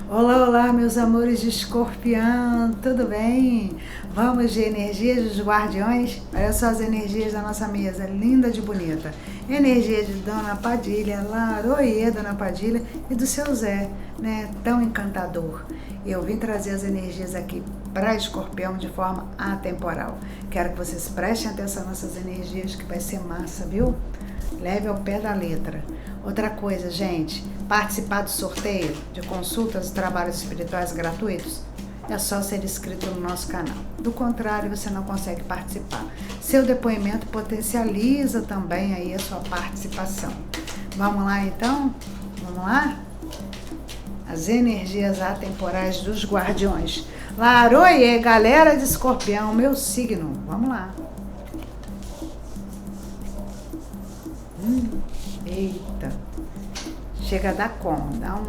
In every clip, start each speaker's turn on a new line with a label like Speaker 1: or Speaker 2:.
Speaker 1: Olá, olá, meus amores de escorpião, tudo bem? Vamos de energias dos guardiões? Olha só as energias da nossa mesa, linda de bonita. Energia de Dona Padilha, Laroie, Dona Padilha, e do seu Zé, né? Tão encantador. Eu vim trazer as energias aqui para escorpião de forma atemporal. Quero que vocês prestem atenção nessas energias, que vai ser massa, viu? Leve ao pé da letra. Outra coisa, gente, participar do sorteio de consultas e trabalhos espirituais gratuitos é só ser inscrito no nosso canal. Do contrário, você não consegue participar. Seu depoimento potencializa também aí a sua participação. Vamos lá, então? Vamos lá? As energias atemporais dos guardiões. Laroie, galera de escorpião, meu signo. Vamos lá. Eita. Chega a dar como? Dá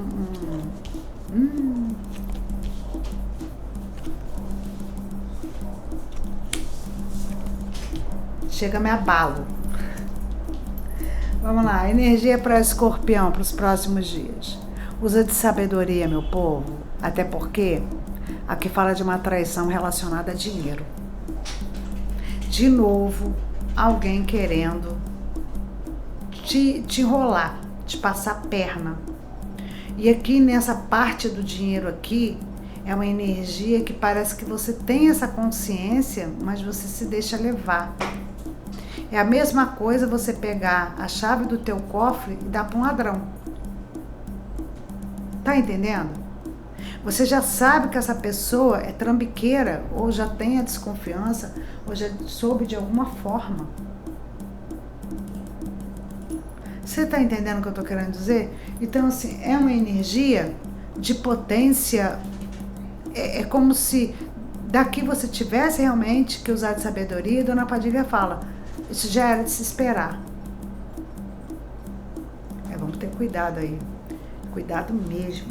Speaker 1: Chega, me abalo. Vamos lá, energia para escorpião para os próximos dias. Usa de sabedoria, meu povo, até porque aqui fala de uma traição relacionada a dinheiro. De novo, alguém querendo te enrolar, te passar perna. E aqui nessa parte do dinheiro aqui, é uma energia que parece que você tem essa consciência, mas você se deixa levar. É a mesma coisa você pegar a chave do teu cofre e dar para um ladrão. Tá entendendo? Você já sabe que essa pessoa é trambiqueira, ou já tem a desconfiança, ou já soube de alguma forma. Você tá entendendo o que eu tô querendo dizer? Então, assim, é uma energia de potência, é como se daqui você tivesse realmente que usar de sabedoria, e Dona Padilha fala, isso já era de se esperar. Vamos ter cuidado aí, cuidado mesmo.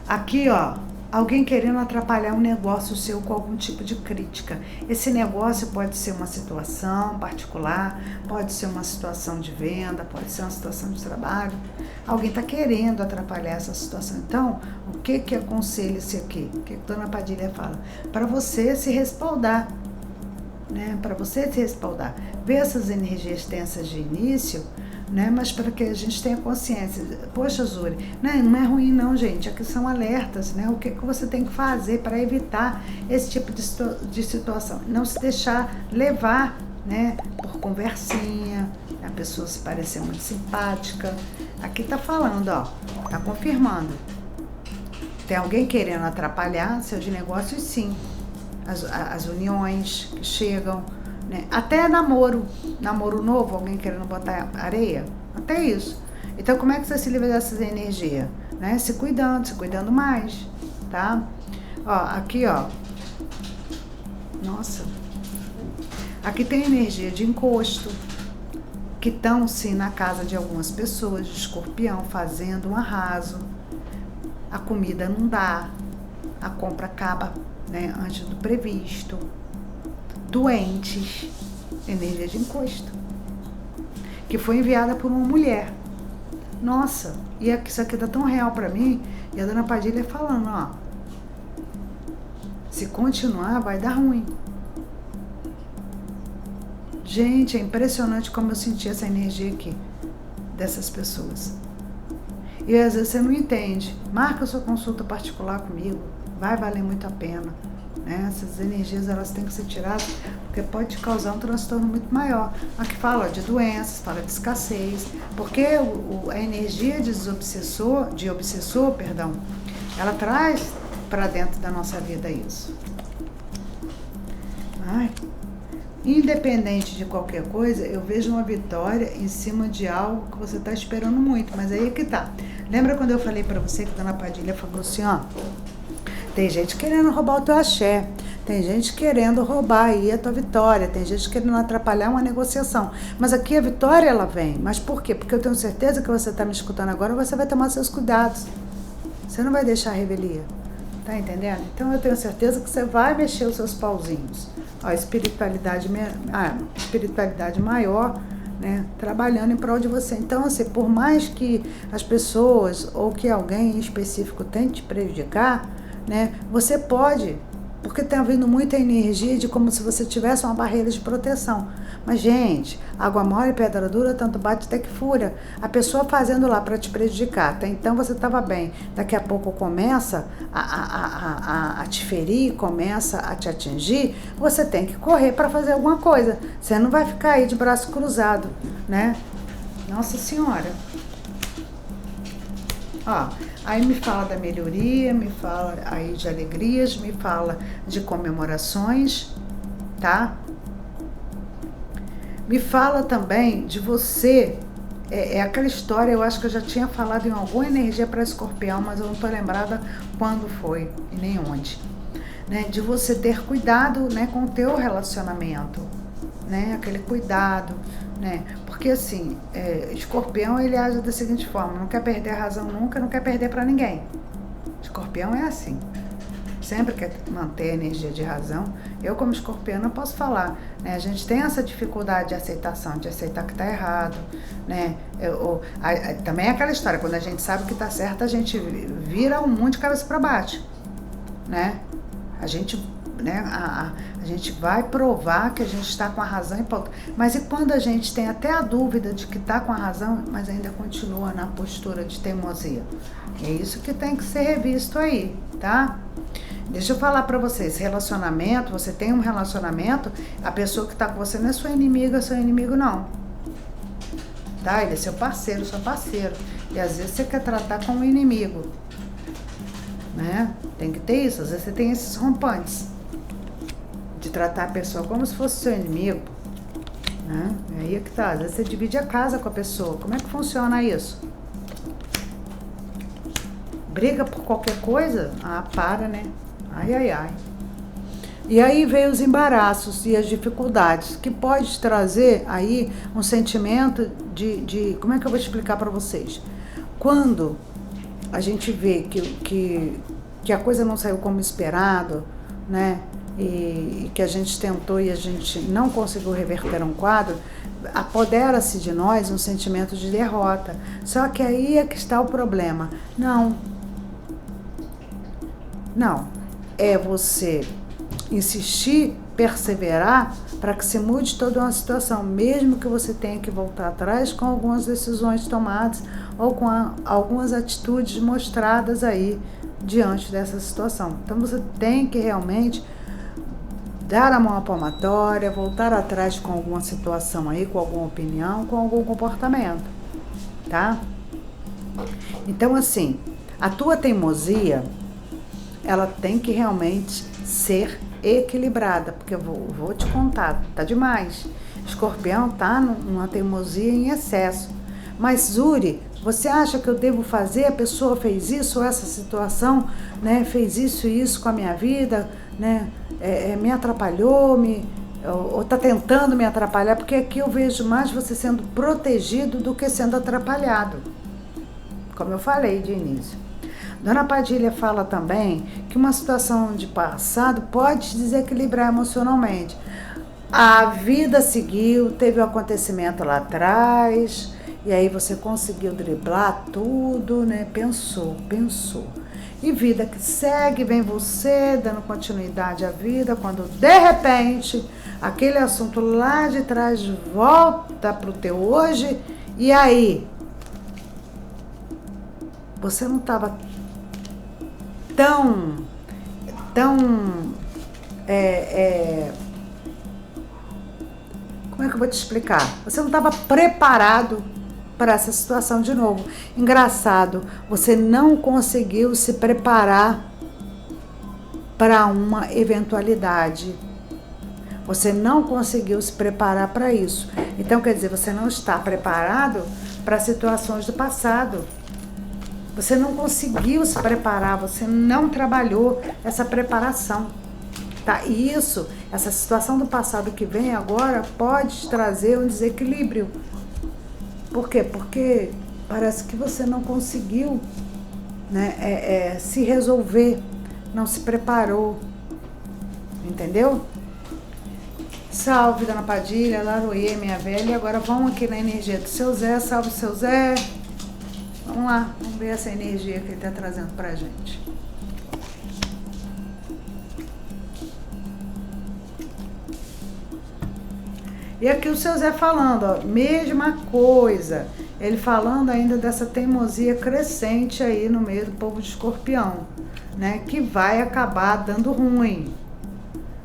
Speaker 1: Aqui, ó, alguém querendo atrapalhar um negócio seu com algum tipo de crítica. Esse negócio pode ser uma situação particular, pode ser uma situação de venda, pode ser uma situação de trabalho. Alguém está querendo atrapalhar essa situação. Então, o que aconselha-se aqui? O que Dona Padilha fala? Para você se respaldar, né? Para você se respaldar. Ver essas energias tensas de início, né? Mas para que a gente tenha consciência. Poxa, Zuri, né? Não é ruim não, gente. Aqui são alertas, né? O que você tem que fazer para evitar esse tipo de situação? Não se deixar levar, né? Por conversinha, a pessoa se parecer muito simpática. Aqui tá falando, ó, tá confirmando. Tem alguém querendo atrapalhar seus negócios, sim. As uniões que chegam, né? Até namoro novo, alguém querendo botar areia, até isso. Então, como é que você se livra dessas energias? Né? Se cuidando mais, tá? Ó, aqui, ó. Nossa. Aqui tem energia de encosto, que estão, sim, na casa de algumas pessoas, de escorpião, fazendo um arraso. A comida não dá, a compra acaba, né, antes do previsto. Doentes, energia de encosto, que foi enviada por uma mulher. Nossa, e isso aqui tá tão real para mim. E a Dona Padilha falando, ó, se continuar vai dar ruim. Gente, é impressionante como eu senti essa energia aqui dessas pessoas. E às vezes você não entende. Marca sua consulta particular comigo, vai valer muito a pena. Né? Essas energias, elas têm que ser tiradas, porque pode te causar um transtorno muito maior. Aqui fala de doenças, fala de escassez, porque a energia de obsessor, ela traz para dentro da nossa vida isso. Ai, independente de qualquer coisa, eu vejo uma vitória em cima de algo que você está esperando muito, mas aí é que tá. Lembra quando eu falei para você que a Dona Padilha falou assim, ó, tem gente querendo roubar o teu axé, tem gente querendo roubar aí a tua vitória, tem gente querendo atrapalhar uma negociação. Mas aqui a vitória, ela vem. Mas por quê? Porque eu tenho certeza que você está me escutando agora, você vai tomar seus cuidados. Você não vai deixar a revelia. Tá entendendo? Então eu tenho certeza que você vai mexer os seus pauzinhos. Ó, espiritualidade maior, né, trabalhando em prol de você. Então, assim, por mais que as pessoas ou que alguém em específico tente te prejudicar, né, você pode, porque está vindo muita energia de como se você tivesse uma barreira de proteção. Mas, gente, água mole, pedra dura, tanto bate até que fura. A pessoa fazendo lá para te prejudicar, até então você estava bem, daqui a pouco começa a te ferir, começa a te atingir, você tem que correr para fazer alguma coisa. Você não vai ficar aí de braço cruzado, né? Nossa Senhora. Ó, aí me fala da melhoria, me fala aí de alegrias, me fala de comemorações, tá? Me fala também de você, é aquela história, eu acho que eu já tinha falado em alguma energia para Escorpião, mas eu não estou lembrada quando foi e nem onde, né? De você ter cuidado, né, com o teu relacionamento, né? Aquele cuidado, né? Porque assim, Escorpião ele age da seguinte forma: não quer perder a razão nunca, não quer perder para ninguém. Escorpião é assim. Sempre quer manter a energia de razão. Eu, como escorpiana, posso falar, né? A gente tem essa dificuldade de aceitação, de aceitar que está errado, né? Também é aquela história, quando a gente sabe que está certo, a gente vira um mundo de cabeça para baixo, né? A gente, né? A gente vai provar que a gente está com a razão e ponto. Mas e quando a gente tem até a dúvida de que está com a razão, mas ainda continua na postura de teimosia? É isso que tem que ser revisto aí, tá? Deixa eu falar pra vocês, relacionamento, você tem um relacionamento, a pessoa que tá com você não é sua inimiga, seu inimigo não. Tá? Ele é seu parceiro, seu parceiro. E às vezes você quer tratar como inimigo, né? Tem que ter isso, às vezes você tem esses rompantes de tratar a pessoa como se fosse seu inimigo, né? Aí é que tá, às vezes você divide a casa com a pessoa. Como é que funciona isso? Briga por qualquer coisa? Ah, para, né? Ai, ai, ai. E aí veio os embaraços e as dificuldades, que pode trazer aí um sentimento de como é que eu vou explicar para vocês? Quando a gente vê que a coisa não saiu como esperado, né? E que a gente tentou e a gente não conseguiu reverter um quadro, apodera-se de nós um sentimento de derrota. Só que aí é que está o problema. Não, é você insistir, perseverar para que se mude toda uma situação, mesmo que você tenha que voltar atrás com algumas decisões tomadas ou com algumas atitudes mostradas aí diante dessa situação. Então você tem que realmente dar a mão à palmatória, voltar atrás com alguma situação aí, com alguma opinião, com algum comportamento, tá? Então assim, a tua teimosia, ela tem que realmente ser equilibrada, porque eu vou te contar, tá demais. Escorpião tá numa teimosia em excesso. Mas Zuri, você acha que eu devo fazer? A pessoa fez isso, essa situação, né? Fez isso e isso com a minha vida, né? Me atrapalhou, ou tá tentando me atrapalhar, porque aqui eu vejo mais você sendo protegido do que sendo atrapalhado, como eu falei de início. Dona Padilha fala também que uma situação de passado pode te desequilibrar emocionalmente. A vida seguiu, teve um acontecimento lá atrás, e aí você conseguiu driblar tudo, né? Pensou. E vida que segue, vem você dando continuidade à vida, quando de repente aquele assunto lá de trás volta pro teu hoje, e aí você não estava tão como é que eu vou te explicar? Você não estava preparado para essa situação de novo. Engraçado, você não conseguiu se preparar para uma eventualidade. Você não conseguiu se preparar para isso. Então, quer dizer, você não está preparado para situações do passado. Você não conseguiu se preparar, você não trabalhou essa preparação, tá? E isso, essa situação do passado que vem agora pode trazer um desequilíbrio. Por quê? Porque parece que você não conseguiu, né, se resolver, não se preparou, entendeu? Salve, Dona Padilha, Laroê, minha velha. E agora vamos aqui na energia do seu Zé. Salve, seu Zé. Vamos lá, vamos ver essa energia que ele está trazendo pra gente. E aqui o seu Zé falando, ó, mesma coisa. Ele falando ainda dessa teimosia crescente aí no meio do povo de Escorpião, né? Que vai acabar dando ruim,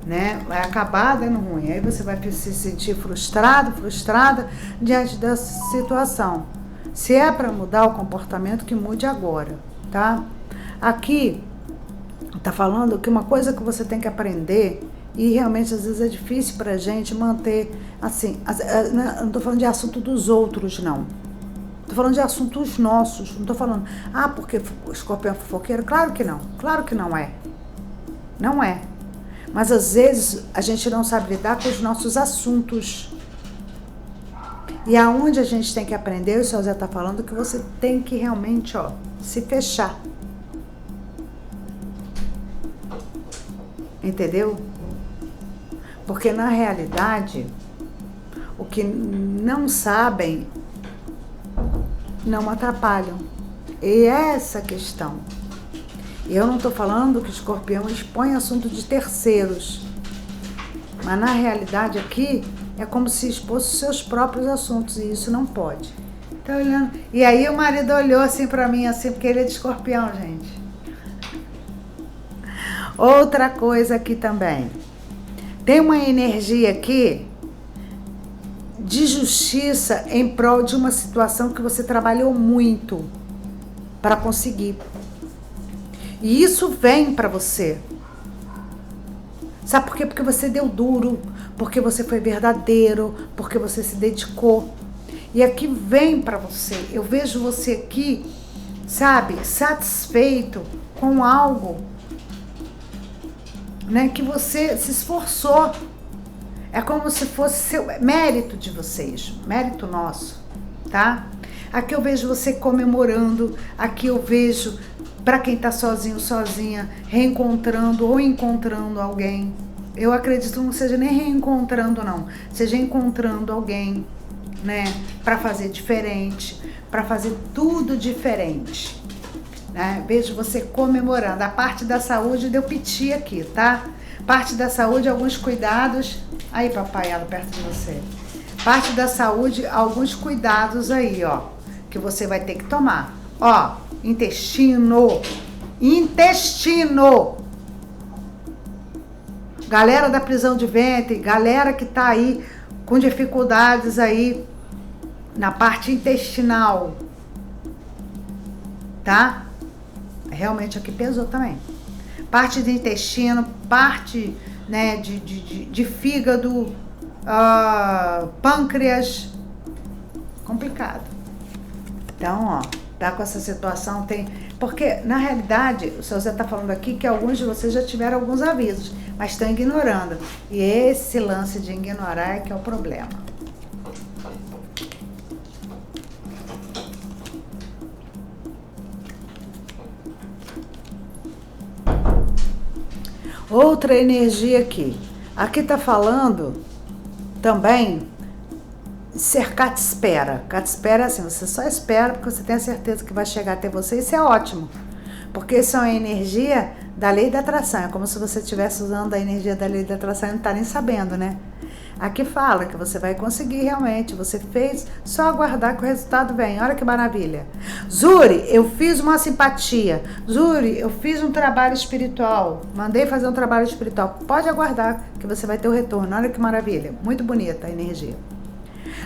Speaker 1: né? Vai acabar dando ruim. Aí você vai se sentir frustrado, frustrada diante dessa situação. Se é para mudar o comportamento, que mude agora, tá? Aqui tá falando que uma coisa que você tem que aprender, e realmente às vezes é difícil pra gente manter, assim, não tô falando de assunto dos outros, não. Tô falando de assuntos nossos, não tô falando, porque o Escorpião é fofoqueiro. Claro que não é. Não é. Mas às vezes a gente não sabe lidar com os nossos assuntos. E aonde a gente tem que aprender, o seu Zé tá falando que você tem que realmente, ó, se fechar. Entendeu? Porque na realidade, o que não sabem não atrapalham. E essa questão. Eu não estou falando que o Escorpião expõe assunto de terceiros. Mas na realidade aqui é como se expôs os seus próprios assuntos. E isso não pode. Tá olhando? E aí o marido olhou assim pra mim, assim, porque ele é de Escorpião, gente. Outra coisa aqui também. Tem uma energia aqui de justiça em prol de uma situação que você trabalhou muito para conseguir. E isso vem para você. Sabe por quê? Porque você deu duro, porque você foi verdadeiro, porque você se dedicou. E aqui vem para você. Eu vejo você aqui, sabe, satisfeito com algo, né, que você se esforçou. É como se fosse mérito de vocês, mérito nosso, tá? Aqui eu vejo você comemorando, aqui eu vejo, para quem tá sozinho, sozinha, reencontrando ou encontrando alguém. Eu acredito que não seja nem reencontrando, não. Seja encontrando alguém, né? Para fazer diferente, para fazer tudo diferente. Né? Vejo você comemorando. A parte da saúde deu piti aqui, tá? Parte da saúde, alguns cuidados. Aí, papai, ela perto de você. Parte da saúde, alguns cuidados aí, ó, que você vai ter que tomar. Ó, intestino. Galera da prisão de ventre, galera que tá aí com dificuldades aí na parte intestinal. Tá? Realmente aqui pesou também. Parte do intestino, parte, né, de fígado, pâncreas. Complicado. Então, ó, tá com essa situação, tem... Porque, na realidade, o seu Zé tá falando aqui que alguns de vocês já tiveram alguns avisos, mas estão ignorando. E esse lance de ignorar é que é o problema. Outra energia aqui. Aqui tá falando também ser cata-espera. Cata-espera é assim, você só espera porque você tem a certeza que vai chegar até você. Isso é ótimo. Porque isso é uma energia da lei da atração. É como se você estivesse usando a energia da lei da atração e não tá nem sabendo, né? Aqui fala que você vai conseguir realmente. Você fez, só aguardar que o resultado vem. Olha que maravilha. Zuri, eu fiz uma simpatia. Zuri, eu fiz um trabalho espiritual. Mandei fazer um trabalho espiritual. Pode aguardar que você vai ter o retorno. Olha que maravilha. Muito bonita a energia.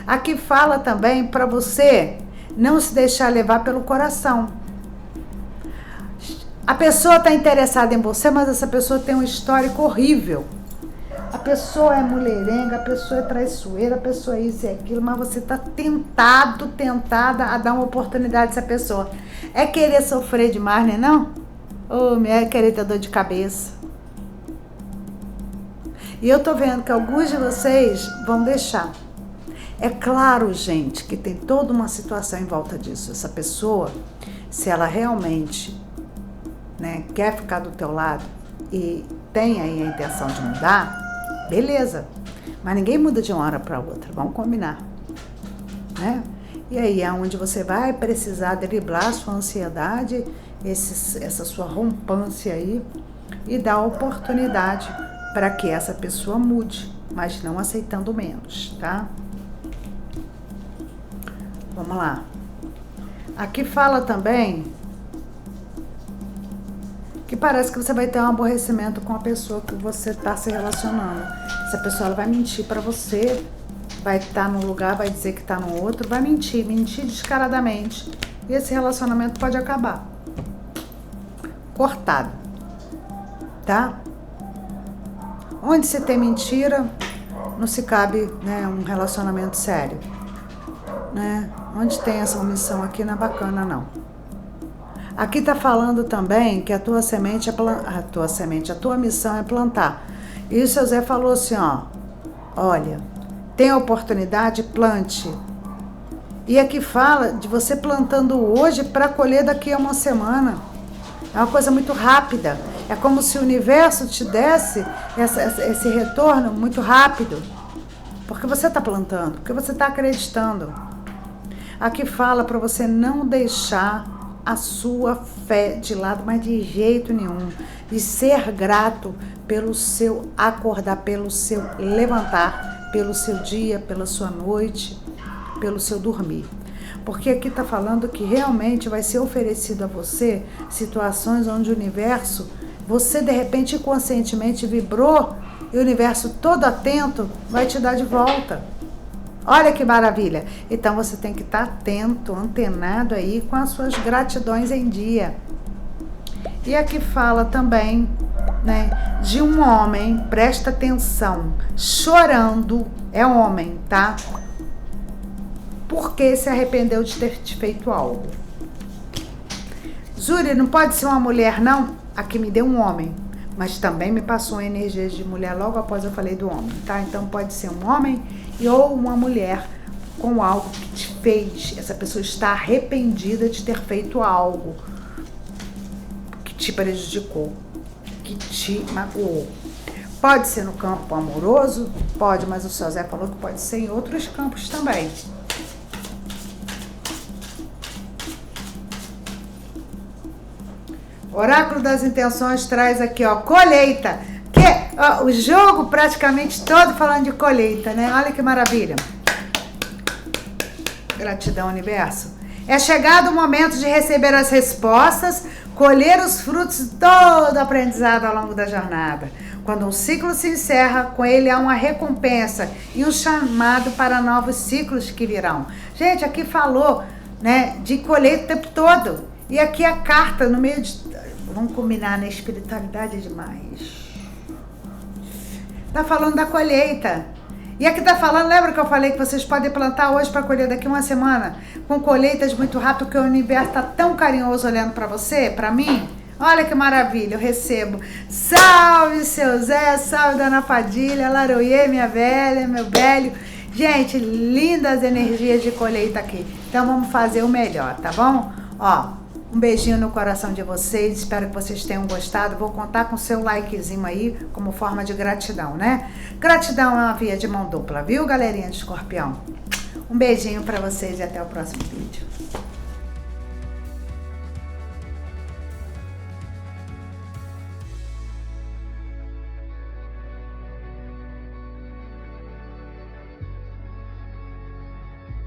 Speaker 1: Aqui fala também para você não se deixar levar pelo coração. A pessoa está interessada em você, mas essa pessoa tem um histórico horrível. A pessoa é mulherenga, a pessoa é traiçoeira, a pessoa é isso e aquilo, mas você está tentada a dar uma oportunidade a essa pessoa. É querer sofrer demais, né não? É querer ter dor de cabeça. E eu tô vendo que alguns de vocês vão deixar. É claro, gente, que tem toda uma situação em volta disso. Essa pessoa, se ela realmente, né, quer ficar do teu lado e tem aí a intenção de mudar, beleza. Mas ninguém muda de uma hora para outra, vamos combinar, né? E aí é onde você vai precisar driblar sua ansiedade, essa sua rompância aí, e dar oportunidade para que essa pessoa mude, mas não aceitando menos, tá? Vamos lá. Aqui fala também que parece que você vai ter um aborrecimento com a pessoa que você está se relacionando. Essa pessoa ela vai mentir para você, vai estar num lugar, vai dizer que está no outro, vai mentir descaradamente. E esse relacionamento pode acabar. Cortado. Tá? Onde se tem mentira, não se cabe, né, um relacionamento sério. Né? Onde tem essa omissão aqui não é bacana, não. Aqui tá falando também que a tua missão é plantar. E o seu Zé falou assim, ó, olha, tem a oportunidade, plante. E aqui fala de você plantando hoje para colher daqui a uma semana. É uma coisa muito rápida. É como se o universo te desse esse retorno muito rápido. Porque você está plantando, porque você está acreditando. Aqui fala para você não deixar a sua fé de lado, mas de jeito nenhum. E ser grato pelo seu acordar, pelo seu levantar, pelo seu dia, pela sua noite, pelo seu dormir. Porque aqui está falando que realmente vai ser oferecido a você situações onde o universo, você de repente inconscientemente vibrou e o universo todo atento vai te dar de volta. Olha que maravilha! Então você tem que estar atento, antenado aí com as suas gratidões em dia. E aqui fala também, né, de um homem, presta atenção, chorando, é homem, tá? Porque se arrependeu de ter feito algo. Júlia, não pode ser uma mulher, não? Aqui me deu um homem, mas também me passou a energia de mulher logo após eu falei do homem, tá? Então pode ser um homem ou uma mulher com algo que te fez. Essa pessoa está arrependida de ter feito algo que te prejudicou, que te magoou. Pode ser no campo amoroso? Pode, mas o seu Zé falou que pode ser em outros campos também. Oráculo das Intenções traz aqui, ó, colheita. O jogo praticamente todo falando de colheita, né? Olha que maravilha. Gratidão, universo. É chegado o momento de receber as respostas, colher os frutos de todo aprendizado ao longo da jornada. Quando um ciclo se encerra, com ele há uma recompensa e um chamado para novos ciclos que virão. Gente, aqui falou, né, de colheita o tempo todo. E aqui a carta no meio de... Vamos combinar, né? Espiritualidade é demais. Tá falando da colheita. E aqui tá falando, lembra que eu falei que vocês podem plantar hoje para colher daqui uma semana? Com colheitas muito rápido, porque o universo tá tão carinhoso olhando para você, para mim. Olha que maravilha, eu recebo. Salve, seu Zé, salve, dona Padilha, Laroie, minha velha, meu velho. Gente, lindas energias de colheita aqui. Então vamos fazer o melhor, tá bom? Ó, um beijinho no coração de vocês, espero que vocês tenham gostado. Vou contar com o seu likezinho aí, como forma de gratidão, né? Gratidão é uma via de mão dupla, viu, galerinha de Escorpião? Um beijinho pra vocês e até o próximo vídeo.